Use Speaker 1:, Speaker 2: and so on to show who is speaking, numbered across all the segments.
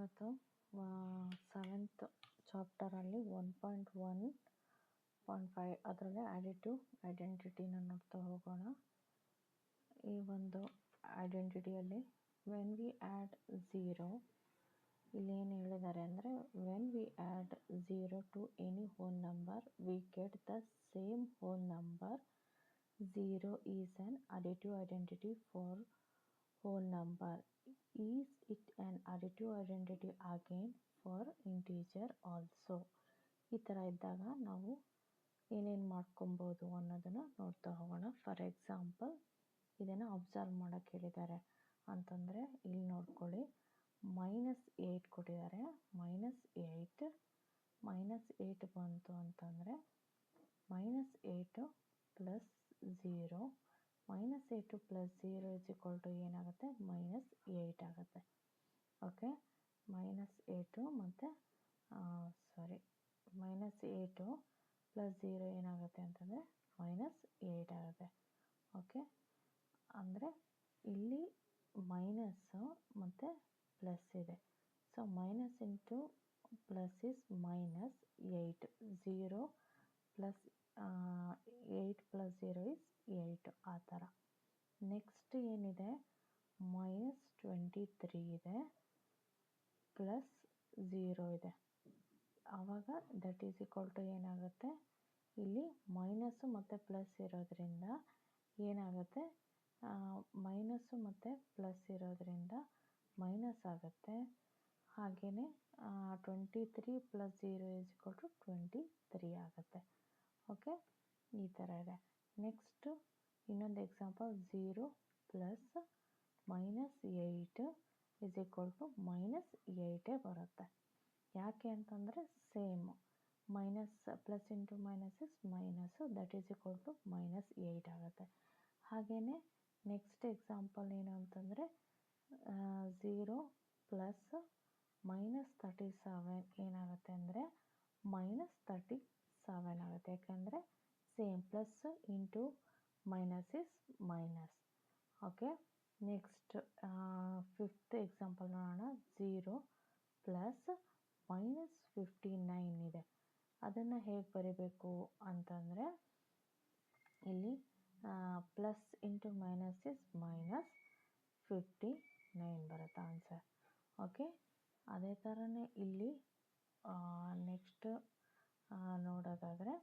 Speaker 1: ಇವತ್ತು 7th ಚಾಪ್ಟರಲ್ಲಿ 1.1.5 ಅದರಲ್ಲಿ ಆಡಿಟಿವ್ ಐಡೆಂಟಿಟಿನ ನೋಡ್ತಾ ಹೋಗೋಣ. ಈ ಒಂದು ಐಡೆಂಟಿಟಿಯಲ್ಲಿ ವೆನ್ ವಿ ಆ್ಯಡ್ 0, ಇಲ್ಲಿ ಏನು ಹೇಳಿದ್ದಾರೆ ಅಂದರೆ when we add 0 to any whole number we get the same whole number. 0 is an additive identity for whole number. Is it an additive identity again for integer also? ಈ ಥರ ಇದ್ದಾಗ ನಾವು ಏನೇನು ಮಾಡ್ಕೊಬೋದು ಅನ್ನೋದನ್ನು ನೋಡ್ತಾ ಹೋಗೋಣ. ಫಾರ್ ಎಕ್ಸಾಂಪಲ್ ಇದನ್ನು ಅಬ್ಸರ್ವ್ ಮಾಡೋಕ್ಕೆ ಹೇಳಿದ್ದಾರೆ ಅಂತಂದರೆ ಇಲ್ಲಿ ನೋಡ್ಕೊಳ್ಳಿ, -8 ಕೊಟ್ಟಿದ್ದಾರೆ. -8 ಬಂತು ಅಂತಂದರೆ -8 ಪ್ಲಸ್ 0, -8 ಪ್ಲಸ್ 0 ಏನಾಗುತ್ತೆ, -8 ಆಗುತ್ತೆ. ಓಕೆ, -8 ಮತ್ತು -8 ಪ್ಲಸ್ 0 ಏನಾಗುತ್ತೆ ಅಂತಂದರೆ -8 ಆಗುತ್ತೆ. ಓಕೆ, ಅಂದರೆ ಇಲ್ಲಿ ಮೈನಸ್ಸು ಮತ್ತು ಪ್ಲಸ್ ಇದೆ. So minus into plus is -8. 0 plus 8 plus 0 is 8 ಆ ಥರ. ನೆಕ್ಸ್ಟ್ ಏನಿದೆ, -23 ಇದೆ ಪ್ಲಸ್ 0 ಇದೆ. ಆವಾಗ ದಟ್ ಈಸ್ ಈಕ್ವಲ್ ಟು ಏನಾಗುತ್ತೆ, ಇಲ್ಲಿ ಮೈನಸ್ಸು ಮತ್ತು ಪ್ಲಸ್ ಇರೋದ್ರಿಂದ ಏನಾಗುತ್ತೆ, ಮೈನಸ್ಸು ಮತ್ತು ಪ್ಲಸ್ ಇರೋದ್ರಿಂದ ಮೈನಸ್ ಆಗುತ್ತೆ. ಹಾಗೆಯೇ 23 ಪ್ಲಸ್ 0 ಈಸ್ ಈಕ್ವಲ್ ಟು 23 ಆಗುತ್ತೆ. ಓಕೆ, ಈ ಥರ ಇದೆ. ನೆಕ್ಸ್ಟು ಇನ್ನೊಂದು example, 0 plus -8 is equal to -8 ಬರುತ್ತೆ. ಯಾಕೆ ಅಂತಂದರೆ same minus plus into minus is minus, that is equal to -8 ಆಗುತ್ತೆ. ಹಾಗೆಯೇ ನೆಕ್ಸ್ಟ್ ಎಕ್ಸಾಂಪಲ್ ಏನು ಅಂತಂದರೆ 0 ಪ್ಲಸ್ -37 ಏನಾಗುತ್ತೆ ಅಂದರೆ -37 ಆಗುತ್ತೆ. ಯಾಕೆಂದರೆ same plus into minus is minus. Okay, next 5th example ನೋಡೋಣ. 0 ಪ್ಲಸ್ -59 ಇದೆ. ಅದನ್ನು ಹೇಗೆ ಬರೀಬೇಕು ಅಂತಂದರೆ ಇಲ್ಲಿ ಪ್ಲಸ್ ಇಂಟು ಮೈನಸ್ ಇಸ್ -59 ಬರುತ್ತೆ ಆನ್ಸರ್. ಓಕೆ, ಅದೇ ಥರನೇ ಇಲ್ಲಿ ನೆಕ್ಸ್ಟ್ ನೋಡೋದಾದರೆ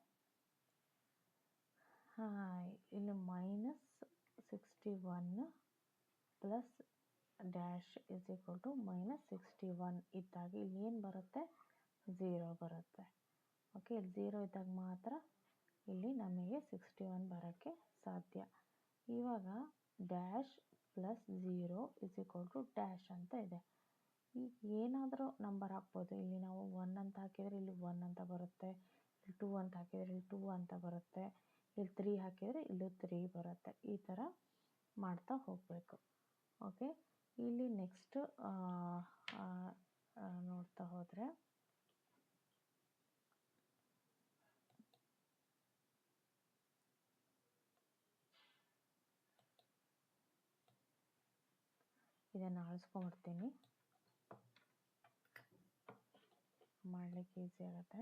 Speaker 1: ಇಲ್ಲಿ -61 plus dash is equal to -61 ಇದ್ದಾಗ ಇಲ್ಲಿ ಏನು ಬರುತ್ತೆ, 0 ಬರುತ್ತೆ. ಓಕೆ, ಇಲ್ಲಿ 0 ಇದ್ದಾಗ ಮಾತ್ರ ಇಲ್ಲಿ ನಮಗೆ 61 ಬರೋಕ್ಕೆ ಸಾಧ್ಯ. ಇವಾಗ dash plus 0 is equal to dash ಅಂತ ಇದೆ. ಈಗ ಏನಾದರೂ ನಂಬರ್ ಹಾಕ್ಬೋದು. ಇಲ್ಲಿ ನಾವು 1 ಅಂತ ಹಾಕಿದರೆ ಇಲ್ಲಿ 1 ಅಂತ ಬರುತ್ತೆ, ಇಲ್ಲಿ 2 ಅಂತ ಹಾಕಿದರೆ ಇಲ್ಲಿ 2 ಅಂತ ಬರುತ್ತೆ, ಇಲ್ಲಿ 3 ಹಾಕಿದರೆ ಇಲ್ಲೂ 3 ಬರುತ್ತೆ. ಈ ಥರ ಮಾಡ್ತಾ ಹೋಗಬೇಕು. ಓಕೆ, ಇಲ್ಲಿ ನೆಕ್ಸ್ಟ್ ನೋಡ್ತಾ ಹೋದರೆ ಇದನ್ನು ಅಳಿಸ್ಕೊಂಡ್ಬಿಡ್ತೀನಿ, ಮಾಡಲಿಕ್ಕೆ ಈಸಿ ಆಗುತ್ತೆ.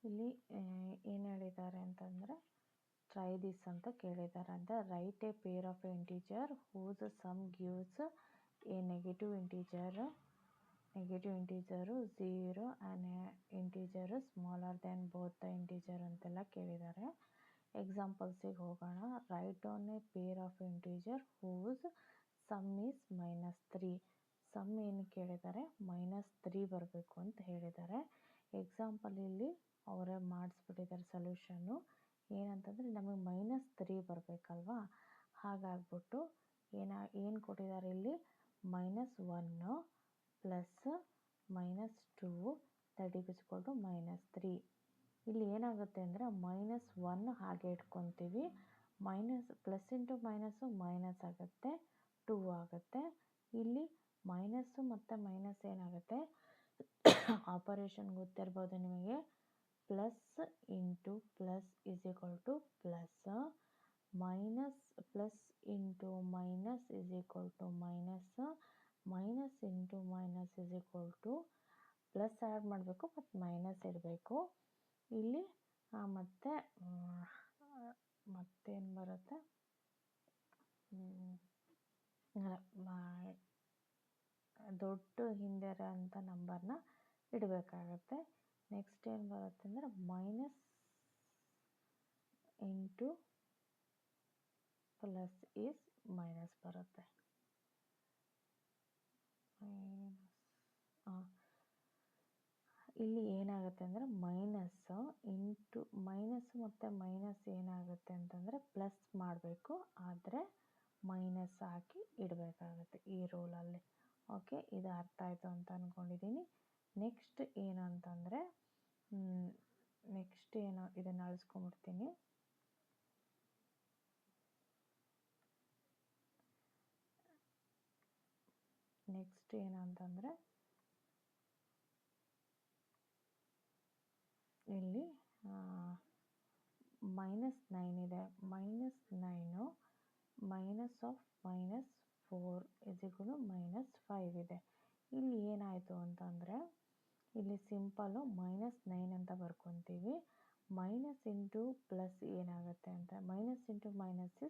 Speaker 1: ಇಲ್ಲಿ ಏನು ಹೇಳಿದ್ದಾರೆ ಅಂತಂದರೆ ಟ್ರೈ ದಿಸ್ ಅಂತ ಕೇಳಿದ್ದಾರೆ. ಅಂದರೆ write a pair of integer whose sum gives a negative integer 0 and integer smaller than both the integer ಅಂತೆಲ್ಲ ಕೇಳಿದ್ದಾರೆ. ಎಕ್ಸಾಂಪಲ್ಸಿಗೆ ಹೋಗೋಣ. Write down a pair of integer whose sum is -3. Sum ಏನು ಕೇಳಿದ್ದಾರೆ, -3 ಬರಬೇಕು ಅಂತ ಹೇಳಿದ್ದಾರೆ. ಎಕ್ಸಾಂಪಲ್ ಇಲ್ಲಿ ಅವರೇ ಮಾಡಿಸ್ಬಿಟ್ಟಿದ್ದಾರೆ ಸೊಲ್ಯೂಷನ್ನು. ಏನಂತಂದರೆ ನಮಗೆ -3 ಬರಬೇಕಲ್ವಾ, ಹಾಗಾಗ್ಬಿಟ್ಟು ಏನು ಕೊಟ್ಟಿದ್ದಾರೆ ಇಲ್ಲಿ -1 plus -2 that is equal to -3. ಇಲ್ಲಿ ಏನಾಗುತ್ತೆ ಅಂದರೆ -1 ಹಾಗೆ ಇಟ್ಕೊತೀವಿ, ಪ್ಲಸ್ ಇಂಟು ಮೈನಸ್ಸು ಮೈನಸ್ ಆಗುತ್ತೆ, 2 ಆಗುತ್ತೆ. ಇಲ್ಲಿ ಮೈನಸ್ಸು ಮತ್ತು ಮೈನಸ್ ಏನಾಗುತ್ತೆ, ಆಪರೇಷನ್ ಗೊತ್ತಿರ್ಬೋದು ನಿಮಗೆ, plus into plus is equal to plus, minus plus into minus is equal to minus, minus into minus is equal to plus add ಮಾಡಬೇಕು ಮತ್ತು ಮೈನಸ್ ಇಡಬೇಕು. ಇಲ್ಲಿ ಮತ್ತೇನು ಬರುತ್ತೆ, ದೊಡ್ಡ ಹಿಂದೆ ಇರೋಂಥ ನಂಬರ್ನ ಇಡಬೇಕಾಗತ್ತೆ. ನೆಕ್ಸ್ಟ್ ಏನು ಬರುತ್ತೆ ಅಂದರೆ minus into plus is minus ಬರುತ್ತೆ. ಇಲ್ಲಿ ಏನಾಗುತ್ತೆ ಅಂದರೆ ಮೈನಸ್ ಮತ್ತು ಮೈನಸ್ ಏನಾಗುತ್ತೆ ಅಂತಂದರೆ ಪ್ಲಸ್ ಮಾಡಬೇಕು, ಆದರೆ ಮೈನಸ್ ಹಾಕಿ ಇಡಬೇಕಾಗುತ್ತೆ ಈ ರೂಲಲ್ಲಿ. ಓಕೆ, ಇದು ಅರ್ಥ ಆಯಿತು ಅಂತ ಅಂದ್ಕೊಂಡಿದ್ದೀನಿ. ನೆಕ್ಸ್ಟ್ ಏನು ಅಂತಂದರೆ ಇದನ್ನು ಅಳಿಸ್ಕೊಂಡ್ಬಿಡ್ತೀನಿ. ನೆಕ್ಸ್ಟ್ ಏನಂತಂದರೆ ಇಲ್ಲಿ -9 ಇದೆ. -9 minus of -4 is equal to -5 ಇದೆ. ಇಲ್ಲಿ ಏನಾಯಿತು ಅಂತಂದರೆ ಇಲ್ಲಿ ಸಿಂಪಲ್ಲು -9 ಅಂತ ಬರ್ಕೊತೀವಿ. ಮೈನಸ್ ಇಂಟು ಪ್ಲಸ್ ಏನಾಗುತ್ತೆ ಅಂತ, ಮೈನಸ್ ಇಂಟು ಮೈನಸ್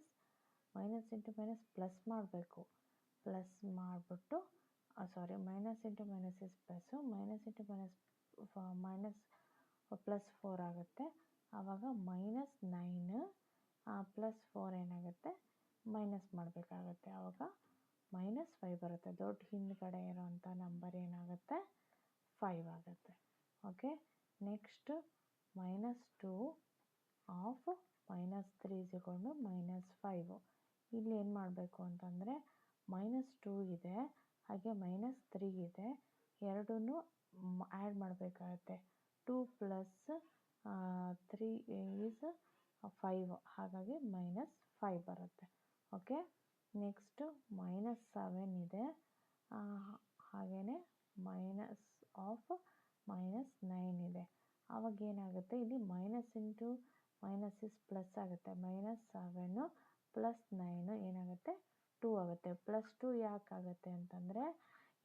Speaker 1: ಪ್ಲಸ್ ಮಾಡಬೇಕು. ಪ್ಲಸ್ ಮಾಡಿಬಿಟ್ಟು minus into minus is plus, minus into minus plus 4 ಆಗುತ್ತೆ. ಆವಾಗ -9 ಪ್ಲಸ್ 4 ಏನಾಗುತ್ತೆ, ಮೈನಸ್ ಮಾಡಬೇಕಾಗತ್ತೆ. ಆವಾಗ -5 ಬರುತ್ತೆ. ದೊಡ್ಡ ಹಿಂದ್ಗಡೆ ಇರೋಂಥ ನಂಬರ್ ಏನಾಗುತ್ತೆ, 5 ಆಗುತ್ತೆ. Okay, next -2 of -3 is equal to -5. ಇಲ್ಲಿ ಏನು ಮಾಡಬೇಕು ಅಂತಂದರೆ -2 ಇದೆ, ಹಾಗೆ -3 ಇದೆ, ಎರಡನ್ನೂ ಆ್ಯಡ್ ಮಾಡಬೇಕಾಗತ್ತೆ. 2 ಪ್ಲಸ್ 3 ಈಸ್ 5, ಹಾಗಾಗಿ -5 ಬರುತ್ತೆ. ಓಕೆ, ನೆಕ್ಸ್ಟು -7 ಇದೆ, ಹಾಗೆಯೇ ಮೈನಸ್ ಆಫ್ -9 ಇದೆ. ಆವಾಗ ಏನಾಗುತ್ತೆ, ಇಲ್ಲಿ minus into minus is plus ಆಗುತ್ತೆ. -7 ಪ್ಲಸ್ 9 ಏನಾಗುತ್ತೆ, 2 ಆಗುತ್ತೆ. ಪ್ಲಸ್ 2 ಯಾಕಾಗುತ್ತೆ ಅಂತಂದರೆ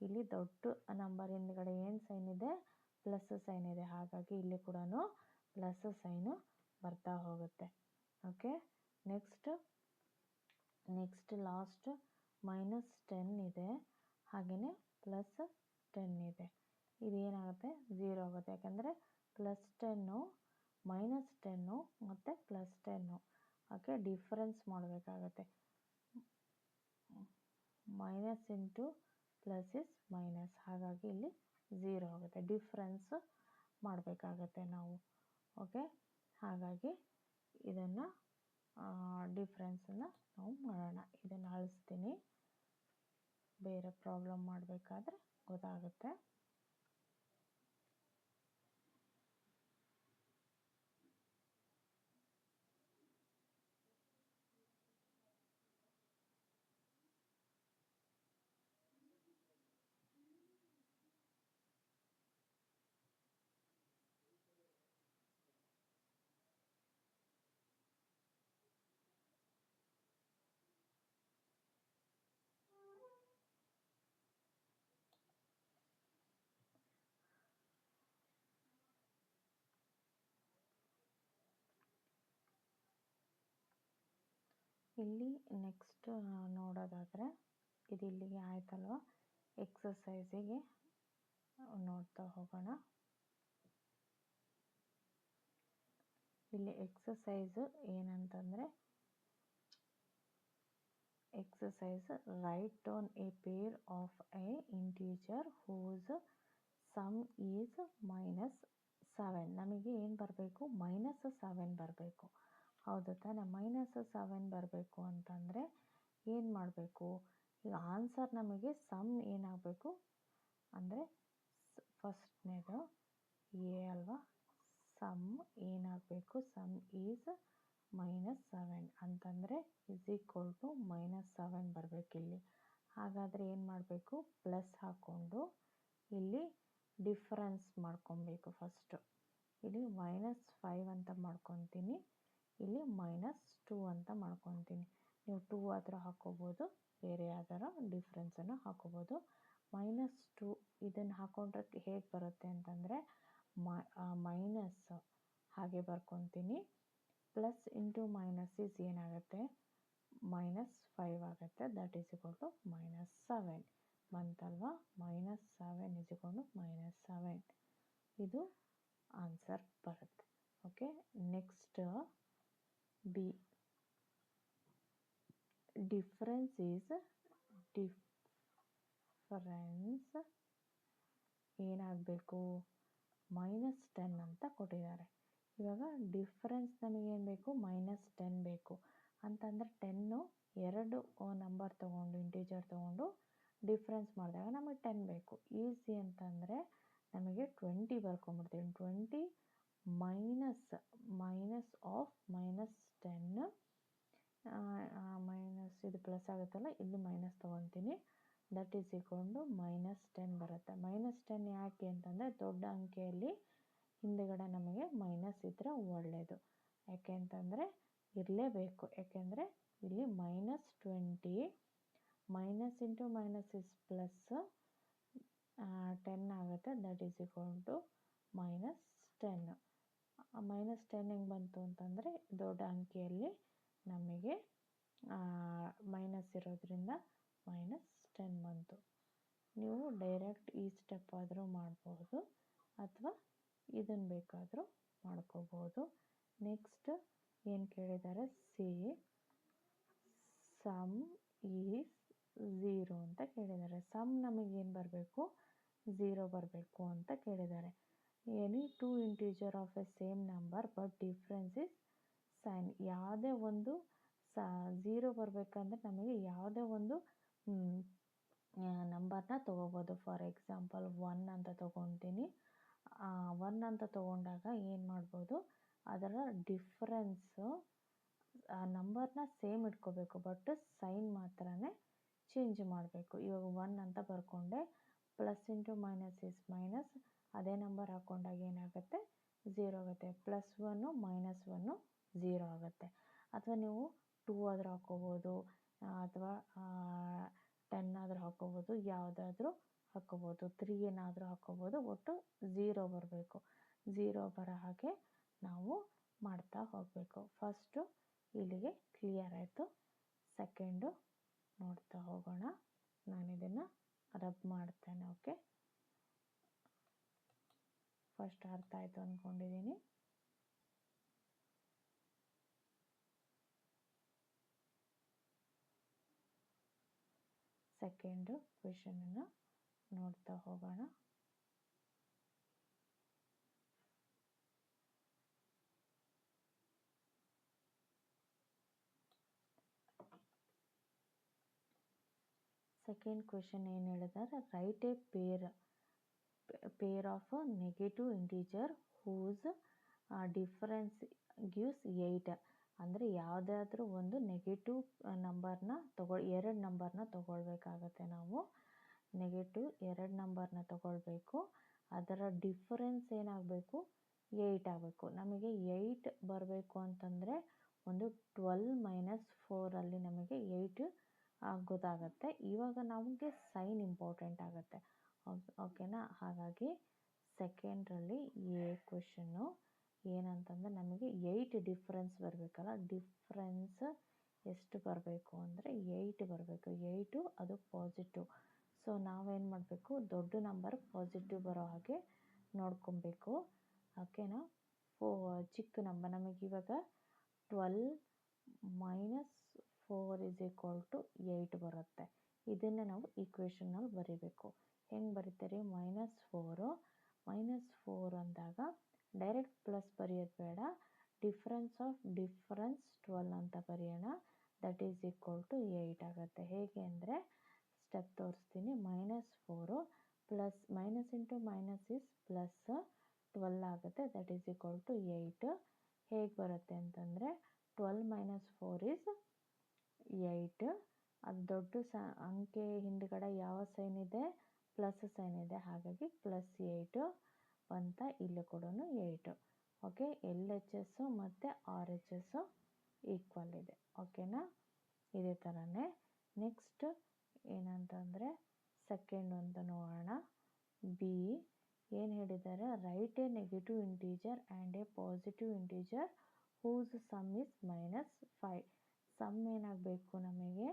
Speaker 1: ಇಲ್ಲಿ ದೊಡ್ಡ ನಂಬರ್ ಹಿಂದ್ಗಡೆ ಏನು ಸೈನ್ ಇದೆ, ಪ್ಲಸ್ ಸೈನ್ ಇದೆ, ಹಾಗಾಗಿ ಇಲ್ಲಿ ಕೂಡ ಪ್ಲಸ್ ಸೈನು ಬರ್ತಾ ಹೋಗುತ್ತೆ. ಓಕೆ, ನೆಕ್ಸ್ಟ್ ಲಾಸ್ಟ್ -10 ಇದೆ, ಹಾಗೆಯೇ +10 ಇದೆ. ಇದೇನಾಗುತ್ತೆ, 0 ಆಗುತ್ತೆ. ಯಾಕಂದರೆ +10 -10 ಮತ್ತು +10 ಓಕೆ ಡಿಫ್ರೆನ್ಸ್ ಮಾಡಬೇಕಾಗತ್ತೆ. Minus into plus is minus, ಹಾಗಾಗಿ ಇಲ್ಲಿ 0 ಆಗುತ್ತೆ. ಡಿಫ್ರೆನ್ಸ್ ಮಾಡಬೇಕಾಗತ್ತೆ ನಾವು. ಓಕೆ, ಹಾಗಾಗಿ ಇದನ್ನು ಡಿಫ್ರೆನ್ಸನ್ನು ನಾವು ಮಾಡೋಣ. ಇದನ್ನು ಅಳಿಸ್ತೀನಿ, ಬೇರೆ ಪ್ರಾಬ್ಲಮ್ ಮಾಡಬೇಕಾದ್ರೆ ಗೊತ್ತಾಗುತ್ತೆ. ಇಲ್ಲಿ ನೆಕ್ಸ್ಟ್ ನೋಡೋದಾದರೆ ಇದು ಇಲ್ಲಿಗೆ ಆಯ್ತಲ್ವ, ಎಕ್ಸಸೈಸಿಗೆ ನೋಡ್ತಾ ಹೋಗೋಣ. ಇಲ್ಲಿ ಎಕ್ಸಸೈಸು ಏನಂತಂದರೆ, exercise write down a pair of a integer whose sum is -7. ನಮಗೆ ಏನು ಬರಬೇಕು, -7 ಬರಬೇಕು. ಹೌದು ತಾನೆ? -7 ಬರಬೇಕು ಅಂತಂದರೆ ಏನು ಮಾಡಬೇಕು, ಈಗ ಆನ್ಸರ್ ನಮಗೆ ಸಮ್ ಏನಾಗಬೇಕು ಅಂದರೆ ಫಸ್ಟ್ನೇದು ಎ ಅಲ್ವಾ, ಸಮ್ ಏನಾಗಬೇಕು, ಸಮ್ ಈಸ್ -7 ಅಂತಂದರೆ -7 ಬರಬೇಕಿಲ್ಲಿ. ಹಾಗಾದರೆ ಏನು ಮಾಡಬೇಕು, ಪ್ಲಸ್ ಹಾಕ್ಕೊಂಡು ಇಲ್ಲಿ ಡಿಫ್ರೆನ್ಸ್ ಮಾಡ್ಕೊಬೇಕು. ಫಸ್ಟು ಇಲ್ಲಿ -5 ಅಂತ ಮಾಡ್ಕೊತೀನಿ, ಇಲ್ಲಿ -2 ಅಂತ ಮಾಡ್ಕೊತೀನಿ. ನೀವು 2 ಆದರೂ ಹಾಕ್ಕೋಬೋದು, ಬೇರೆ ಯಾವ್ದಾರ ಡಿಫ್ರೆನ್ಸನ್ನು ಹಾಕ್ಕೋಬೋದು. -2 ಇದನ್ನು ಹಾಕ್ಕೊಂಡ್ರೆ ಹೇಗೆ ಬರುತ್ತೆ ಅಂತಂದರೆ ಮೈನಸ್ ಹಾಗೆ ಬರ್ಕೊತೀನಿ, ಪ್ಲಸ್ ಇಂಟು ಮೈನಸ್ ಈಸ್ ಏನಾಗುತ್ತೆ -5 ಆಗುತ್ತೆ. ದಟ್ ಈಸ್ ಈಕ್ವಲ್ ಟು -7 ಬಂತಲ್ವಾ. -7 ಈಸ್ ಈಕ್ವಲ್ ಟು -7 ಇದು ಆನ್ಸರ್ ಬರುತ್ತೆ. ಓಕೆ, ನೆಕ್ಸ್ಟ್ ಬಿ, ಡಿಫ್ರೆನ್ಸ್ ಏನಾಗಬೇಕು -10 ಅಂತ ಕೊಟ್ಟಿದ್ದಾರೆ. ಇವಾಗ ಡಿಫ್ರೆನ್ಸ್ ನಮಗೇನು ಬೇಕು, -10 ಬೇಕು ಅಂತಂದರೆ 10 ಎರಡು ನಂಬರ್ ತೊಗೊಂಡು ಇಂಟೀಜರ್ ತೊಗೊಂಡು ಡಿಫ್ರೆನ್ಸ್ ಮಾಡಿದಾಗ ನಮಗೆ 10 ಬೇಕು. ಈಸಿ ಅಂತಂದರೆ ನಮಗೆ 20 ಬರ್ಕೊಂಬಿಡ್ತೀವಿ. 20 ಮೈನಸ್ ಆಫ್ -10 ಮೈನಸ್ ಇದು ಪ್ಲಸ್ ಆಗುತ್ತಲ್ಲ, ಇಲ್ಲಿ ಮೈನಸ್ ತೊಗೊತೀನಿ. ದಟ್ ಈಸ್ ಈಕ್ವಲ್ ಟು -10 ಬರುತ್ತೆ. -10 ಯಾಕೆ ಅಂತಂದರೆ ದೊಡ್ಡ ಅಂಕೆಯಲ್ಲಿ ಹಿಂದುಗಡೆ ನಮಗೆ ಮೈನಸ್ ಇದ್ದರೆ ಒಳ್ಳೆಯದು. ಯಾಕೆ ಅಂತಂದರೆ ಇರಲೇಬೇಕು, ಯಾಕೆಂದರೆ ಇಲ್ಲಿ -20 minus into minus is plus 10 ಆಗುತ್ತೆ. That is equal to -10. -10 ಹೆಂಗೆ ಬಂತು ಅಂತಂದರೆ ದೊಡ್ಡ ಅಂಕೆಯಲ್ಲಿ ನಮಗೆ ಮೈನಸ್ ಇರೋದ್ರಿಂದ -10 ಬಂತು. ನೀವು ಡೈರೆಕ್ಟ್ ಈ ಸ್ಟೆಪ್ ಆದರೂ ಮಾಡ್ಬೋದು ಅಥವಾ ಇದನ್ನು ಬೇಕಾದರೂ ಮಾಡ್ಕೋಬೋದು. ನೆಕ್ಸ್ಟ್ ಏನು ಕೇಳಿದ್ದಾರೆ, ಸಿ ಸಮ್ ಈಸ್ 0 ಅಂತ ಕೇಳಿದ್ದಾರೆ. ಸಮ್ ನಮಗೇನು ಬರಬೇಕು, 0 ಬರಬೇಕು ಅಂತ ಕೇಳಿದ್ದಾರೆ. Any two integer of a same number but difference is sign. ಯಾವುದೇ ಒಂದು 0 ಬರಬೇಕಂದ್ರೆ ನಮಗೆ ಯಾವುದೇ ಒಂದು ನಂಬರ್ನ ತೊಗೋಬೋದು. ಫಾರ್ ಎಕ್ಸಾಂಪಲ್ 1 ಅಂತ ತೊಗೊತೀನಿ. 1 ಅಂತ ತೊಗೊಂಡಾಗ ಏನು ಮಾಡ್ಬೋದು, ಅದರ ಡಿಫ್ರೆನ್ಸು ನಂಬರ್ನ ಸೇಮ್ ಇಟ್ಕೋಬೇಕು, ಬಟ್ ಸೈನ್ ಮಾತ್ರನೇ ಚೇಂಜ್ ಮಾಡಬೇಕು. ಇವಾಗ 1 ಅಂತ ಬರ್ಕೊಂಡೆ, plus into minus is minus, ಅದೇ ನಂಬರ್ ಹಾಕ್ಕೊಂಡಾಗ ಏನಾಗುತ್ತೆ 0 ಆಗುತ್ತೆ. +1 -1 0 ಆಗುತ್ತೆ. ಅಥವಾ ನೀವು 2 ಆದರೂ ಹಾಕ್ಕೋಬೋದು ಅಥವಾ 10 ಆದರೂ ಹಾಕ್ಕೋಬೋದು, ಯಾವುದಾದ್ರೂ ಹಾಕ್ಕೋಬೋದು, 3 ಏನಾದರೂ ಹಾಕ್ಕೋಬೋದು. ಒಟ್ಟು 0 ಬರಬೇಕು. 0 ಬರೋ ಹಾಗೆ ನಾವು ಮಾಡ್ತಾ ಹೋಗಬೇಕು. ಫಸ್ಟು ಇಲ್ಲಿಗೆ ಕ್ಲಿಯರ್ ಆಯಿತು. ಸೆಕೆಂಡು ನೋಡ್ತಾ ಹೋಗೋಣ. ನಾನು ಇದನ್ನು ರಬ್ ಮಾಡ್ತೇನೆ. ಓಕೆ, ಫಸ್ಟ್ ಅರ್ಥ ಆಯಿತು ಅಂದ್ಕೊಂಡಿದ್ದೀನಿ. ಸೆಕೆಂಡು ಕ್ವೆಶನನ್ನು ನೋಡ್ತಾ ಹೋಗೋಣ. ಸೆಕೆಂಡ್ ಕ್ವೆಶನ್ ಏನು ಹೇಳಿದ್ದಾರೆ, write a pair of negative integer whose difference gives 8. ಅಂದರೆ ಯಾವುದಾದ್ರೂ ಒಂದು ನೆಗೆಟಿವ್ ನಂಬರ್ನ ಎರಡು ನಂಬರ್ನ ತೊಗೊಳ್ಬೇಕಾಗತ್ತೆ. ನಾವು ನೆಗೆಟಿವ್ 2 ನಂಬರ್ನ ತೊಗೊಳ್ಬೇಕು. ಅದರ ಡಿಫರೆನ್ಸ್ ಏನಾಗಬೇಕು, 8 ಆಗಬೇಕು. ನಮಗೆ 8 ಬರಬೇಕು ಅಂತಂದರೆ ಒಂದು 12 - 4 ನಮಗೆ 8 ಗೊತ್ತಾಗುತ್ತೆ. ಇವಾಗ ನಮಗೆ ಸೈನ್ ಇಂಪಾರ್ಟೆಂಟ್ ಆಗುತ್ತೆ. ಓಕೆನಾ. ಹಾಗಾಗಿ ಸೆಕೆಂಡ್ರಲ್ಲಿ ಎ ಕ್ವೆಶನ್ನು ಏನಂತಂದರೆ ನಮಗೆ 8 ಡಿಫ್ರೆನ್ಸ್ ಬರಬೇಕಲ್ಲ. ಡಿಫ್ರೆನ್ಸ್ ಎಷ್ಟು ಬರಬೇಕು ಅಂದರೆ 8 ಬರಬೇಕು. 8 ಅದು ಪಾಸಿಟಿವ್. ಸೊ ನಾವೇನು ಮಾಡಬೇಕು, ದೊಡ್ಡ ನಂಬರ್ ಪಾಸಿಟಿವ್ ಬರೋ ಹಾಗೆ ನೋಡ್ಕೊಬೇಕು. ಓಕೆನಾ. ಚಿಕ್ಕ ನಂಬರ್ ನಮಗೆ ಇವಾಗ 12 - 4 = 8 ಬರುತ್ತೆ. ಇದನ್ನು ನಾವು ಈಕ್ವೇಷನಲ್ಲಿ ಬರೀಬೇಕು. ಹೆಂಗೆ ಬರೀತೀರಿ, -4 ಅಂದಾಗ ಡೈರೆಕ್ಟ್ ಪ್ಲಸ್ ಬರೆಯೋದು ಬೇಡ, ಡಿಫ್ರೆನ್ಸ್ ಆಫ್ ಡಿಫ್ರೆನ್ಸ್ 12 ಅಂತ ಬರೆಯೋಣ. ದಟ್ ಈಸ್ ಈಕ್ವಲ್ ಟು 8 ಆಗುತ್ತೆ. ಹೇಗೆ ಅಂದರೆ ಸ್ಟೆಪ್ ತೋರಿಸ್ತೀನಿ. -4 plus minus into minus is plus 12 ಆಗುತ್ತೆ. That is equal to 8. ಹೇಗೆ ಬರುತ್ತೆ ಅಂತಂದರೆ 12 - 4 ಈಸ್ 8. ಅದು ದೊಡ್ಡ ಅಂಕೆ ಹಿಂದ್ಗಡೆ ಯಾವ ಸೈನ್ ಇದೆ? ಪ್ಲಸ್ ಸೈನ್ ಇದೆ. ಹಾಗಾಗಿ +8 ಅಂತ ಇಲ್ಲಿ ಕೂಡ 8. ಓಕೆ, LHS ಮತ್ತು RHS ಈಕ್ವಲ್ ಇದೆ. ಓಕೆನಾ? ಇದೇ ಥರನೇ ನೆಕ್ಸ್ಟ್ ಏನಂತಂದರೆ ಸೆಕೆಂಡ್ ಒಂದು ನೋಡೋಣ. ಬಿ ಏನು ಹೇಳಿದ್ದಾರೆ? Write a negative integer and a positive integer whose sum is -5. Sum ಏನಾಗಬೇಕು ನಮಗೆ?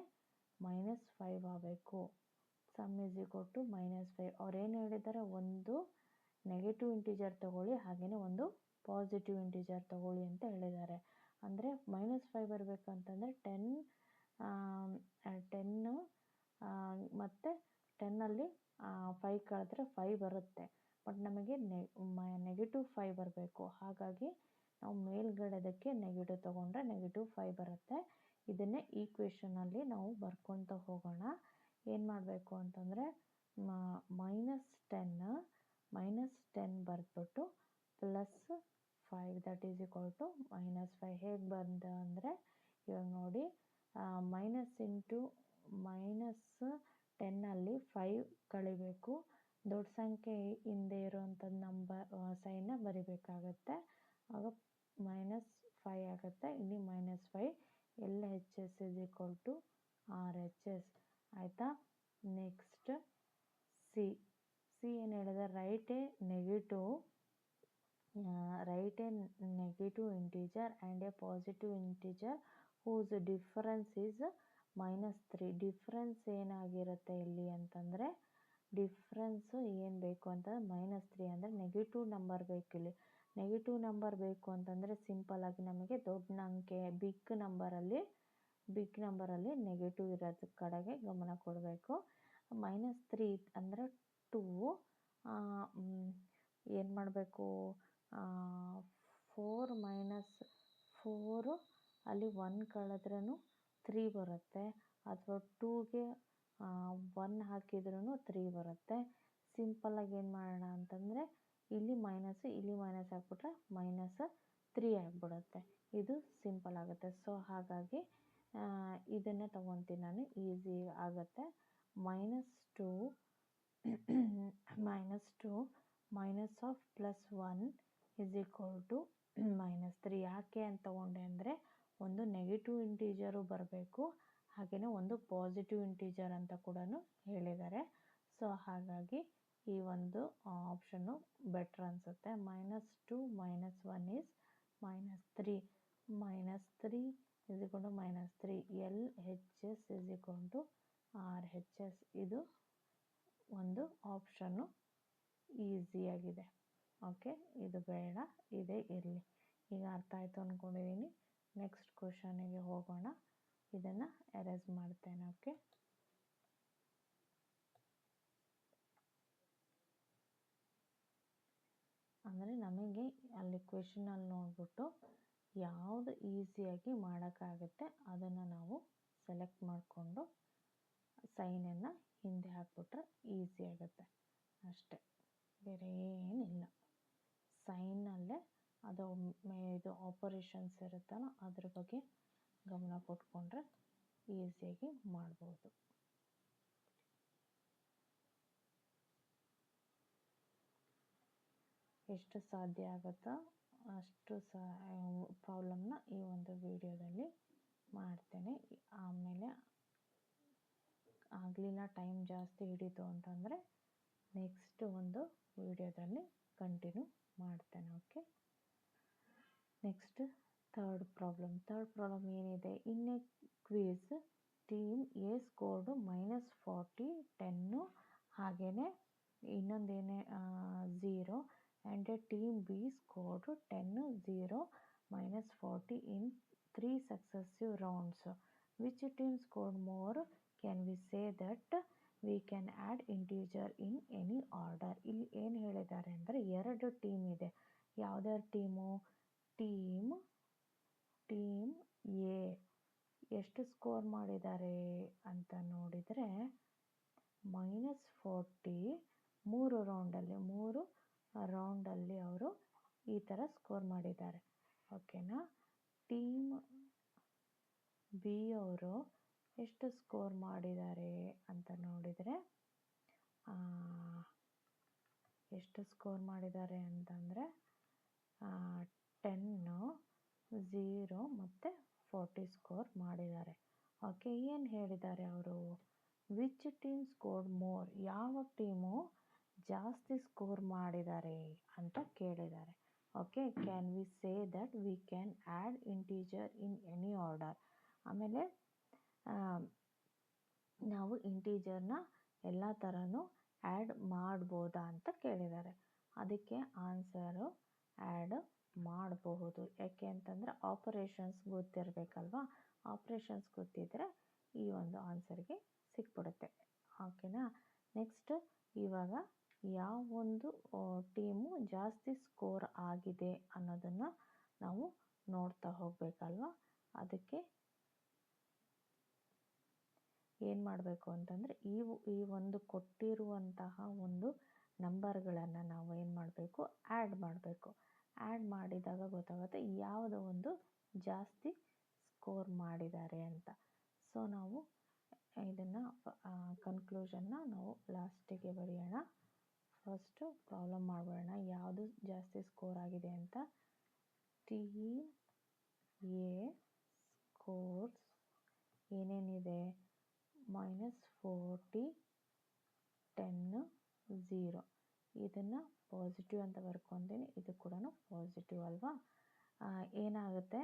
Speaker 1: -5 ಆಗಬೇಕು. Sum is equal to -5. ಅವ್ರು ಏನು ಹೇಳಿದ್ದಾರೆ? ಒಂದು ನೆಗೆಟಿವ್ ಇಂಟೀಜರ್ ತಗೊಳ್ಳಿ, ಹಾಗೆಯೇ ಒಂದು ಪಾಸಿಟಿವ್ ಇಂಟೀಜರ್ ತಗೊಳ್ಳಿ ಅಂತ ಹೇಳಿದ್ದಾರೆ. ಅಂದರೆ -5 ಬರಬೇಕಂತಂದರೆ 10 ಮತ್ತು 10ಅಲ್ಲಿ 5 ಕಳೆದ್ರೆ 5 ಬರುತ್ತೆ. ಬಟ್ ನಮಗೆ -5 ಬರಬೇಕು. ಹಾಗಾಗಿ ನಾವು ಮೇಲ್ಗಡೆದಕ್ಕೆ ನೆಗೆಟಿವ್ ತೊಗೊಂಡ್ರೆ -5 ಬರುತ್ತೆ. ಇದನ್ನೇ ಈಕ್ವೇಷನಲ್ಲಿ ನಾವು ಬರ್ಕೊತ ಹೋಗೋಣ. ಏನು ಮಾಡಬೇಕು ಅಂತಂದರೆ -10 ಬರೆದ್ಬಿಟ್ಟು +5 ದಟ್ ಈಸ್ ಈಕ್ವಲ್ ಟು -5. ಹೇಗೆ ಬಂದ ಅಂದರೆ ಇವಾಗ ನೋಡಿ, -10ಅಲ್ಲಿ 5 ಕಳಿಬೇಕು. ದೊಡ್ಡ ಸಂಖ್ಯೆ ಹಿಂದೆ ಇರೋವಂಥದ್ದು ಸೈನ್ನ ಬರಿಬೇಕಾಗತ್ತೆ. ಆಗ -5 ಆಗುತ್ತೆ. ಇಲ್ಲಿ -5. LHS is equal to RHS. ಆಯಿತಾ? ನೆಕ್ಸ್ಟ್ ಸಿ ಏನು ಹೇಳಿದೆ? Write a negative integer and a positive integer whose difference is -3. Difference ಏನಾಗಿರುತ್ತೆ ಇಲ್ಲಿ ಅಂತಂದರೆ ಡಿಫ್ರೆನ್ಸು ಏನು ಬೇಕು ಅಂತಂದರೆ -3 ಅಂದರೆ ನೆಗೆಟಿವ್ ನಂಬರ್ ಬೇಕು. ಇಲ್ಲಿ ನೆಗೆಟಿವ್ ನಂಬರ್ ಬೇಕು ಅಂತಂದರೆ ಸಿಂಪಲ್ಲಾಗಿ ನಮಗೆ ದೊಡ್ಡ ಅಂಕೆ ಬಿಗ್ ನಂಬರಲ್ಲಿ ನೆಗೆಟಿವ್ ಇರೋದ್ರ ಕಡೆಗೆ ಗಮನ ಕೊಡಬೇಕು. -3 ಅಂದರೆ 2. ಏನು ಮಾಡಬೇಕು? 4 - 4 ಅಲ್ಲಿ 1 ಕಳೆದ್ರೂ 3 ಬರುತ್ತೆ. ಅಥವಾ 2ಗೆ 1 ಹಾಕಿದ್ರೂ 3 ಬರುತ್ತೆ. ಸಿಂಪಲ್ಲಾಗಿ ಏನು ಮಾಡೋಣ ಅಂತಂದರೆ ಇಲ್ಲಿ ಮೈನಸ್ ಹಾಕ್ಬಿಟ್ರೆ -3 ಆಗಿಬಿಡುತ್ತೆ. ಇದು ಸಿಂಪಲ್ ಆಗುತ್ತೆ. ಸೊ ಹಾಗಾಗಿ ಇದನ್ನೇ ತೊಗೊತೀನಿ ನಾನು, ಈಸಿ ಆಗುತ್ತೆ. -2 -1 ಇಸ್ ಈಕ್ವಲ್ ಟು -3. ಯಾಕೆ ಅಂತ ತೊಗೊಂಡೆ ಅಂದರೆ ಒಂದು ನೆಗೆಟಿವ್ ಇಂಟೀಜರು ಬರಬೇಕು, ಹಾಗೆಯೇ ಒಂದು ಪಾಸಿಟಿವ್ ಇಂಟೀಜರ್ ಅಂತ ಕೂಡ ಹೇಳಿದ್ದಾರೆ. ಸೊ ಹಾಗಾಗಿ ಈ ಒಂದು ಆಪ್ಷನ್ನು ಬೆಟ್ರ್ ಅನಿಸುತ್ತೆ. -2 - 1 is -3. -3 is equal to -3. LHS is equal to RHS. ಇದು ಒಂದು ಆಪ್ಷನ್ನು ಈಸಿಯಾಗಿದೆ. ಓಕೆ, ಇದು ಬೇಡ, ಇದೇ ಇರಲಿ. ಈಗ ಅರ್ಥ ಆಯಿತು ಅಂದ್ಕೊಂಡಿದ್ದೀನಿ. ನೆಕ್ಸ್ಟ್ ಕ್ವಶನಿಗೆ ಹೋಗೋಣ. ಇದನ್ನು ಎರೇಸ್ ಮಾಡ್ತೇನೆ. ಓಕೆ, ಅಂದರೆ ನಮಗೆ ಅಲ್ಲಿ ಕ್ವೆಶನಲ್ಲಿ ನೋಡಿಬಿಟ್ಟು ಯಾವುದು ಈಸಿಯಾಗಿ ಮಾಡೋಕ್ಕಾಗುತ್ತೆ ಅದನ್ನು ನಾವು ಸೆಲೆಕ್ಟ್ ಮಾಡಿಕೊಂಡು ಸೈನನ್ನು ಹಿಂದೆ ಹಾಕ್ಬಿಟ್ರೆ ಈಸಿ ಆಗುತ್ತೆ ಅಷ್ಟೇ, ಬೇರೆ ಏನಿಲ್ಲ. ಸೈನಲ್ಲೇ ಇದು ಆಪರೇಷನ್ಸ್ ಇರುತ್ತಲ್ಲ ಅದ್ರ ಬಗ್ಗೆ ಗಮನ ಕೊಟ್ಕೊಂಡ್ರೆ ಈಸಿಯಾಗಿ ಮಾಡ್ಬೋದು. ಎಷ್ಟು ಸಾಧ್ಯ ಆಗುತ್ತೋ ಅಷ್ಟು ಪ್ರಾಬ್ಲಮ್ನ ಈ ಒಂದು ವಿಡಿಯೋದಲ್ಲಿ ಮಾಡ್ತೇನೆ. ಆಮೇಲೆ ಆಗಲಿಲ್ಲ, ಟೈಮ್ ಜಾಸ್ತಿ ಹಿಡಿತು ಅಂತಂದರೆ ನೆಕ್ಸ್ಟ್ ಒಂದು ವಿಡಿಯೋದಲ್ಲಿ ಕಂಟಿನ್ಯೂ ಮಾಡ್ತೇನೆ. ಓಕೆ, ನೆಕ್ಸ್ಟ್ ಥರ್ಡ್ ಪ್ರಾಬ್ಲಮ್ ಏನಿದೆ? In a quiz team A scored -40, 10 ಹಾಗೆಯೇ ಇನ್ನೊಂದೇನೆ 0 and A team B scored 10, 0, -40 in 3 successive rounds. Which team scored more? Can we say that we can add integer in any order? ಇಲ್ಲಿ ಏನು ಹೇಳಿದ್ದಾರೆ ಅಂದರೆ 2 team ಇದೆ. ಯಾವುದ್ಯಾವ team? Team A ಎಷ್ಟು score ಮಾಡಿದ್ದಾರೆ ಅಂತ ನೋಡಿದರೆ -40 ಮೂರು ರೌಂಡಲ್ಲಿ ಅವರು ಈ ಥರ ಸ್ಕೋರ್ ಮಾಡಿದ್ದಾರೆ. ಓಕೆನಾ. ಟೀಮ್ ಬಿ ಅವರು ಎಷ್ಟು ಸ್ಕೋರ್ ಮಾಡಿದ್ದಾರೆ ಅಂತ ನೋಡಿದರೆ ಎಷ್ಟು ಸ್ಕೋರ್ ಮಾಡಿದ್ದಾರೆ ಅಂತಂದರೆ 10, 0 ಮತ್ತು 40 ಸ್ಕೋರ್ ಮಾಡಿದ್ದಾರೆ. ಓಕೆ. ಏನು ಹೇಳಿದ್ದಾರೆ ಅವರು? ವಿಚ್ ಟೀಮ್ ಸ್ಕೋರ್ಡ್ ಮೋರ್, ಯಾವ ಟೀಮು ಜಾಸ್ತಿ ಸ್ಕೋರ್ ಮಾಡಿದ್ದಾರೆ ಅಂತ ಕೇಳಿದ್ದಾರೆ. Okay. Can we say that we can add integer in any order. ಆಮೇಲೆ ನಾವು ಇಂಟೀಜರ್ನ ಎಲ್ಲ ಥರನೂ ಆ್ಯಡ್ ಮಾಡ್ಬೋದಾ ಅಂತ ಕೇಳಿದ್ದಾರೆ. ಅದಕ್ಕೆ ಆನ್ಸರು ಆ್ಯಡ್ ಮಾಡಬಹುದು. ಯಾಕೆ ಅಂತಂದರೆ ಆಪರೇಷನ್ಸ್ ಗೊತ್ತಿರಬೇಕಲ್ವಾ. ಆಪರೇಷನ್ಸ್ ಗೊತ್ತಿದ್ದರೆ ಈ ಒಂದು ಆನ್ಸರ್ಗೆ ಸಿಕ್ಬಿಡುತ್ತೆ. ಓಕೆನಾ. ನೆಕ್ಸ್ಟ್ ಇವಾಗ ಯಾವ ಒಂದು ಟೀಮು ಜಾಸ್ತಿ ಸ್ಕೋರ್ ಆಗಿದೆ ಅನ್ನೋದನ್ನು ನಾವು ನೋಡ್ತಾ ಹೋಗಬೇಕಲ್ವಾ. ಅದಕ್ಕೆ ಏನು ಮಾಡಬೇಕು ಅಂತಂದರೆ ಈ ಒಂದು ಕೊಟ್ಟಿರುವಂತಹ ಒಂದು ನಂಬರ್ಗಳನ್ನು ನಾವು ಏನು ಮಾಡಬೇಕು, ಆ್ಯಡ್ ಮಾಡಬೇಕು. ಆ್ಯಡ್ ಮಾಡಿದಾಗ ಗೊತ್ತಾಗುತ್ತೆ ಯಾವುದೋ ಒಂದು ಜಾಸ್ತಿ ಸ್ಕೋರ್ ಮಾಡಿದ್ದಾರೆ ಅಂತ. ಸೊ ನಾವು ಇದನ್ನು ಕನ್ಕ್ಲೂಷನ್ನ ನಾವು ಲಾಸ್ಟಿಗೆ ಬರೆಯೋಣ. ಫಸ್ಟು ಪ್ರಾಬ್ಲಮ್ ಮಾಡಬೇಡ, ಯಾವುದು ಜಾಸ್ತಿ ಸ್ಕೋರ್ ಆಗಿದೆ ಅಂತ. ಟೀಮ್ ಎ ಸ್ಕೋರ್ಸ್ ಏನೇನಿದೆ, -40, 10, 0. ಇದನ್ನು ಪಾಸಿಟಿವ್ ಅಂತ ಬರ್ಕೊತೀನಿ. ಇದು ಕೂಡ ಪಾಸಿಟಿವ್ ಅಲ್ವಾ. ಏನಾಗುತ್ತೆ,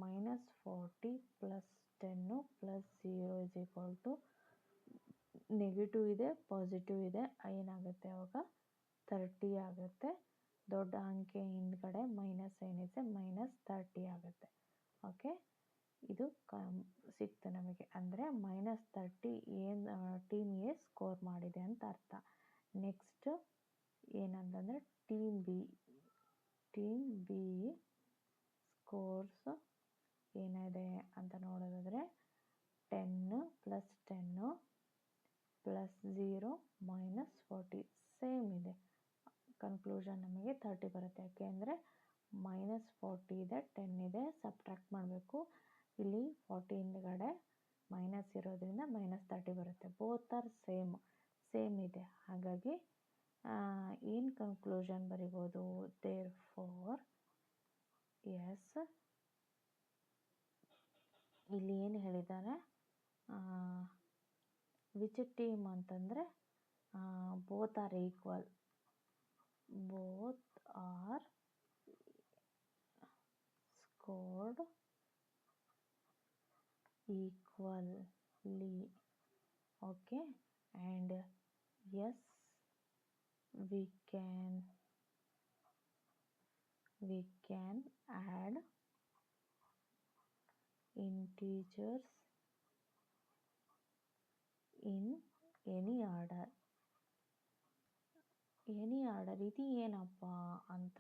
Speaker 1: -40 + 10 + 0 ನೆಗೆಟಿವ್ ಇದೆ, ಪಾಸಿಟಿವ್ ಇದೆ. ಏನಾಗುತ್ತೆ ಅವಾಗ 30 ಆಗುತ್ತೆ. ದೊಡ್ಡ ಅಂಕೆ ಹಿಂದ್ಗಡೆ ಮೈನಸ್ ಏನಿದೆ -30 ಆಗುತ್ತೆ. ಓಕೆ. ಇದು ಸಿಕ್ತು ನಮಗೆ. ಅಂದರೆ -30 ಏನು ಟೀಮ್ ಎ ಸ್ಕೋರ್ ಮಾಡಿದೆ ಅಂತ ಅರ್ಥ. ನೆಕ್ಸ್ಟ್ ಏನಂತಂದರೆ ಟೀಮ್ ಬಿ ಸ್ಕೋರ್ಸ್ ಏನಿದೆ ಅಂತ ನೋಡೋದಾದರೆ 10 + 10 + 0 -40 ಸೇಮ್ ಇದೆ. ಕನ್ಕ್ಲೂಷನ್ ನಮಗೆ 30 ಬರುತ್ತೆ. ಯಾಕೆ ಅಂದರೆ -40 ಇದೆ, 10 ಇದೆ, ಸಬ್ಟ್ರಾಕ್ಟ್ ಮಾಡಬೇಕು. ಇಲ್ಲಿ 40 ಹಿಂದ್ಗಡೆ ಮೈನಸ್ ಇರೋದ್ರಿಂದ -30 ಬರುತ್ತೆ. ಬೋತ್ ಆರ್ ಸೇಮ್ ಇದೆ. ಹಾಗಾಗಿ ಏನು ಕನ್ಕ್ಲೂಷನ್ ಬರಿಬೋದು, ದೇರ್ ಫಾರ್ ಎಸ್. ಇಲ್ಲಿ ಏನು ಹೇಳಿದ್ದಾರೆ, ವಿಚ್ ಟೀಮ್ ಅಂತಂದರೆ both are equal, both are scored equally. Okay. And yes we can add integers in any order. ಇದು ಏನಪ್ಪ ಅಂತ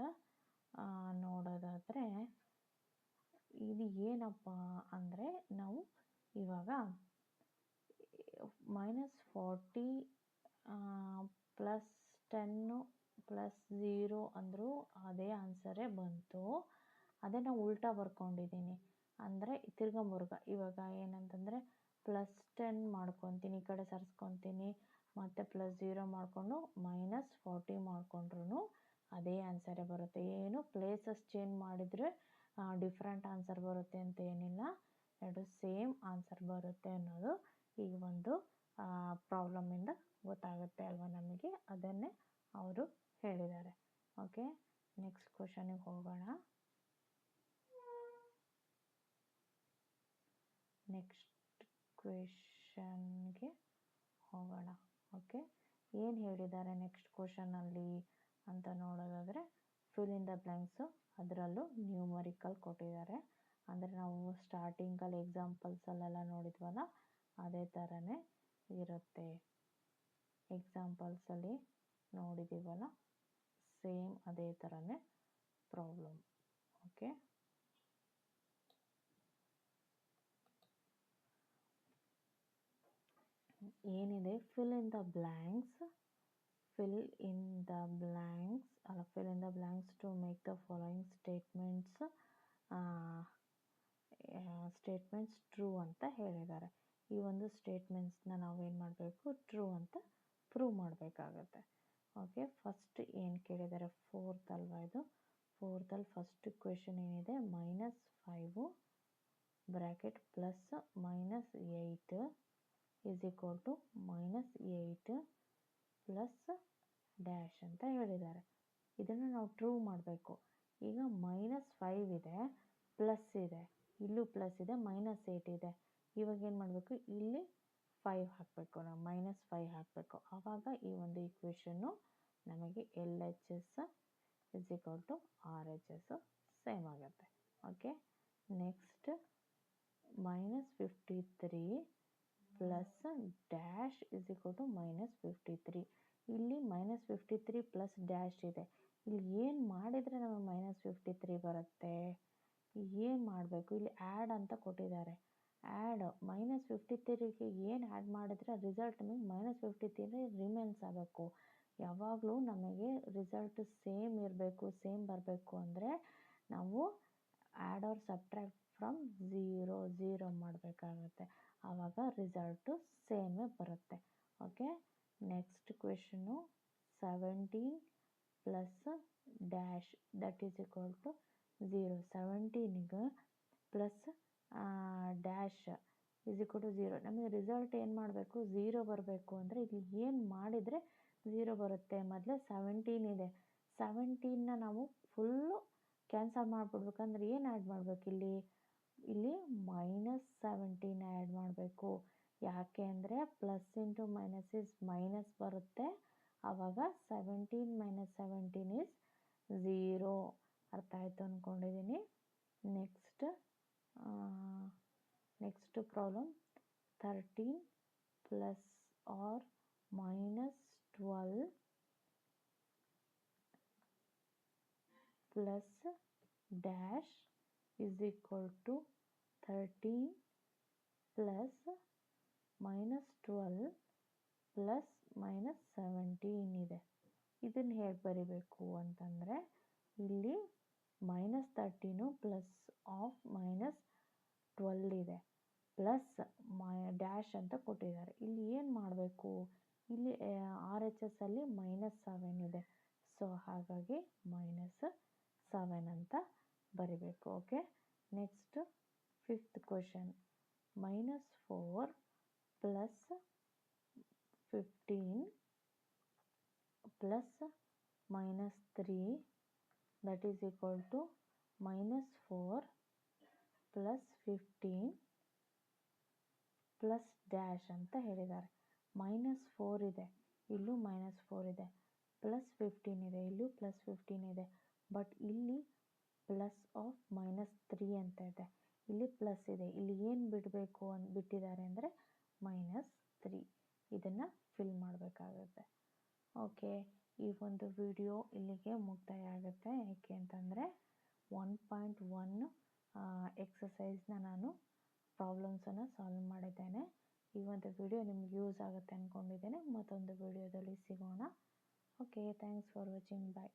Speaker 1: ನೋಡೋದಾದರೆ, ಇದು ಏನಪ್ಪ ಅಂದರೆ ನಾವು ಇವಾಗ -40 + 10 + 0 ಅಂದರೂ ಅದೇ ಆನ್ಸರೇ ಬಂತು. ಅದೇ ನಾವು ಉಲ್ಟಾ ಬರ್ಕೊಂಡಿದ್ದೀನಿ. ಅಂದರೆ ತಿರ್ಗಮುರ್ಗ ಇವಾಗ ಏನಂತಂದರೆ +10 ಮಾಡ್ಕೊತೀನಿ, ಈ ಕಡೆ ಸರಿಸ್ಕೊತೀನಿ, ಮತ್ತು +0 ಮಾಡಿಕೊಂಡು -40 ಮಾಡಿಕೊಂಡ್ರು ಅದೇ ಆನ್ಸರೇ ಬರುತ್ತೆ. ಏನು ಪ್ಲೇಸಸ್ ಚೇಂಜ್ ಮಾಡಿದರೆ ಡಿಫ್ರೆಂಟ್ ಆನ್ಸರ್ ಬರುತ್ತೆ ಅಂತ ಏನಿಲ್ಲ, ಎರಡು ಸೇಮ್ ಆನ್ಸರ್ ಬರುತ್ತೆ ಅನ್ನೋದು ಈ ಒಂದು ಪ್ರಾಬ್ಲಮಿಂದ ಗೊತ್ತಾಗುತ್ತೆ ಅಲ್ವಾ ನಮಗೆ. ಅದನ್ನೇ ಅವರು ಹೇಳಿದ್ದಾರೆ. ಓಕೆ. ನೆಕ್ಸ್ಟ್ ಕ್ವೆಶನಿಗೆ ಹೋಗೋಣ. ಓಕೆ. ಏನು ಹೇಳಿದ್ದಾರೆ ನೆಕ್ಸ್ಟ್ ಕ್ವೆಶನಲ್ಲಿ ಅಂತ ನೋಡೋದಾದರೆ, ಫಿಲ್ ಇನ್ ದ ಬ್ಲ್ಯಾಂಕ್ಸು, ಅದರಲ್ಲೂ ನ್ಯೂಮರಿಕಲ್ ಕೊಟ್ಟಿದ್ದಾರೆ. ಅಂದರೆ ನಾವು ಸ್ಟಾರ್ಟಿಂಗಲ್ಲಿ ಎಕ್ಸಾಂಪಲ್ಸಲ್ಲೆಲ್ಲ ನೋಡಿದ್ವಲ್ಲ ಅದೇ ಥರನೇ ಇರುತ್ತೆ. ಎಕ್ಸಾಂಪಲ್ಸಲ್ಲಿ ನೋಡಿದ್ದೀವಲ್ಲ ಸೇಮ್ ಅದೇ ಥರನೇ ಪ್ರಾಬ್ಲಮ್. ಓಕೆ. ಏನಿದೆ fill in the blanks to make the following statements true ಅಂತ ಹೇಳಿದ್ದಾರೆ. ಈ ಒಂದು ಸ್ಟೇಟ್ಮೆಂಟ್ಸ್ನ ನಾವೇನು ಮಾಡಬೇಕು, ಟ್ರೂ ಅಂತ ಪ್ರೂವ್ ಮಾಡಬೇಕಾಗತ್ತೆ. ಓಕೆ, ಫಸ್ಟ್ ಏನು ಕೇಳಿದ್ದಾರೆ, ಫೋರ್ತ್ ಅಲ್ವಾ ಇದು. ಫೋರ್ತಲ್ಲಿ ಫಸ್ಟ್ ಕ್ವೆಶನ್ ಏನಿದೆ, -5 bracket plus -8 is equal to -8 plus dash ಅಂತ ಹೇಳಿದ್ದಾರೆ. ಇದನ್ನು ನಾವು ಟ್ರೂ ಮಾಡಬೇಕು. ಈಗ -5 ಇದೆ, ಪ್ಲಸ್ ಇದೆ, ಇಲ್ಲೂ ಪ್ಲಸ್ ಇದೆ, -8 ಇದೆ. ಇವಾಗ ಏನು ಮಾಡಬೇಕು, ಇಲ್ಲಿ 5 ಹಾಕಬೇಕು, ನಾವು -5 ಹಾಕಬೇಕು. ಆವಾಗ ಈ ಒಂದು ಈಕ್ವೇಷನ್ನು ನಮಗೆ LHS is equal to RHS same ಆಗುತ್ತೆ. Okay, next -53 plus dash is equal to -53. ಇಲ್ಲಿ -53 ಪ್ಲಸ್ ಡ್ಯಾಶ್ ಇದೆ. ಇಲ್ಲಿ ಏನು ಮಾಡಿದರೆ ನಮಗೆ -53 ಬರುತ್ತೆ, ಏನು ಮಾಡಬೇಕು, ಇಲ್ಲಿ ಆ್ಯಡ್ ಅಂತ ಕೊಟ್ಟಿದ್ದಾರೆ. ಆ್ಯಡ್ -53ಗೆ ಏನು ಆ್ಯಡ್ ಮಾಡಿದ್ರೆ ರಿಸಲ್ಟ್ ನಮಗೆ -53 ರಿಮೈನ್ಸ್ ಆಗಬೇಕು. ಯಾವಾಗಲೂ ನಮಗೆ ರಿಸಲ್ಟ್ ಸೇಮ್ ಇರಬೇಕು, ಸೇಮ್ ಬರಬೇಕು ಅಂದರೆ ನಾವು add or subtract from zero ಮಾಡಬೇಕಾಗತ್ತೆ. ಆವಾಗ ರಿಸಲ್ಟು ಸೇಮೇ ಬರುತ್ತೆ. Okay, next question 17 plus dash that is equal to 0. 17ಗೆ plus dash is equal to 0. ನಮಗೆ ರಿಸಲ್ಟ್ ಏನು ಮಾಡಬೇಕು, 0 ಬರಬೇಕು ಅಂದರೆ ಇಲ್ಲಿ ಏನು ಮಾಡಿದರೆ 0 ಬರುತ್ತೆ. ಮೊದಲೇ 17 ಇದೆ, 17ನ ನಾವು ಫುಲ್ಲು ಕ್ಯಾನ್ಸಲ್ ಮಾಡಿಬಿಡ್ಬೇಕಂದ್ರೆ ಏನು ಆ್ಯಡ್ ಮಾಡಬೇಕು, ಇಲ್ಲಿ -17 ಆ್ಯಡ್ ಮಾಡಬೇಕು. ಯಾಕೆ ಅಂದರೆ plus into minus is minus ಬರುತ್ತೆ. ಆವಾಗ 17 - 17 ಈಸ್ 0. ಅರ್ಥ ಆಯಿತು ಅಂದ್ಕೊಂಡಿದ್ದೀನಿ. Next problem 13 plus or -12 plus dash is equal to 13 plus -12 plus -17 ಇದೆ. ಇದನ್ನು ಹೇಗೆ ಬರಿಬೇಕು ಅಂತಂದರೆ ಇಲ್ಲಿ -13 ಪ್ಲಸ್ ಆಫ್ -12 ಇದೆ, ಪ್ಲಸ್ ಡ್ಯಾಶ್ ಅಂತ ಕೊಟ್ಟಿದ್ದಾರೆ. ಇಲ್ಲಿ ಏನು ಮಾಡಬೇಕು, ಇಲ್ಲಿ RHS ಅಲ್ಲಿ -7 ಇದೆ, ಸೊ ಹಾಗಾಗಿ -7 ಅಂತ ಬರಿಬೇಕು. Okay, next fifth question -4 plus 15 plus -3 that is equal to -4 plus 15 plus dash ಅಂತ ಹೇಳಿದ್ದಾರೆ. -4 ಇದೆ, ಇಲ್ಲೂ -4 ಇದೆ, ಪ್ಲಸ್ 15 ಇದೆ, ಇಲ್ಲೂ ಪ್ಲಸ್ 15 ಇದೆ. ಬಟ್ ಇಲ್ಲಿ ಪ್ಲಸ್ ಆಫ್ -3 ಅಂತ ಇದೆ, ಇಲ್ಲಿ ಪ್ಲಸ್ ಇದೆ. ಇಲ್ಲಿ ಏನು ಬಿಟ್ಟಿದ್ದಾರೆ ಅಂದರೆ -3. ಇದನ್ನು ಫಿಲ್ ಮಾಡಬೇಕಾಗುತ್ತೆ. ಓಕೆ, ಈ ಒಂದು ವಿಡಿಯೋ ಇಲ್ಲಿಗೆ ಮುಕ್ತಾಯ ಆಗುತ್ತೆ. ಏಕೆ ಅಂತಂದರೆ 1.1 ಎಕ್ಸಸೈಸ್ನ ನಾನು ಪ್ರಾಬ್ಲಮ್ಸನ್ನು ಸಾಲ್ವ್ ಮಾಡಿದ್ದೇನೆ. ಈ ಒಂದು ವಿಡಿಯೋ ನಿಮ್ಗೆ ಯೂಸ್ ಆಗುತ್ತೆ ಅಂದ್ಕೊಂಡಿದ್ದೇನೆ. ಮತ್ತೊಂದು ವಿಡಿಯೋದಲ್ಲಿ ಸಿಗೋಣ. Okay, thanks for watching. Bye.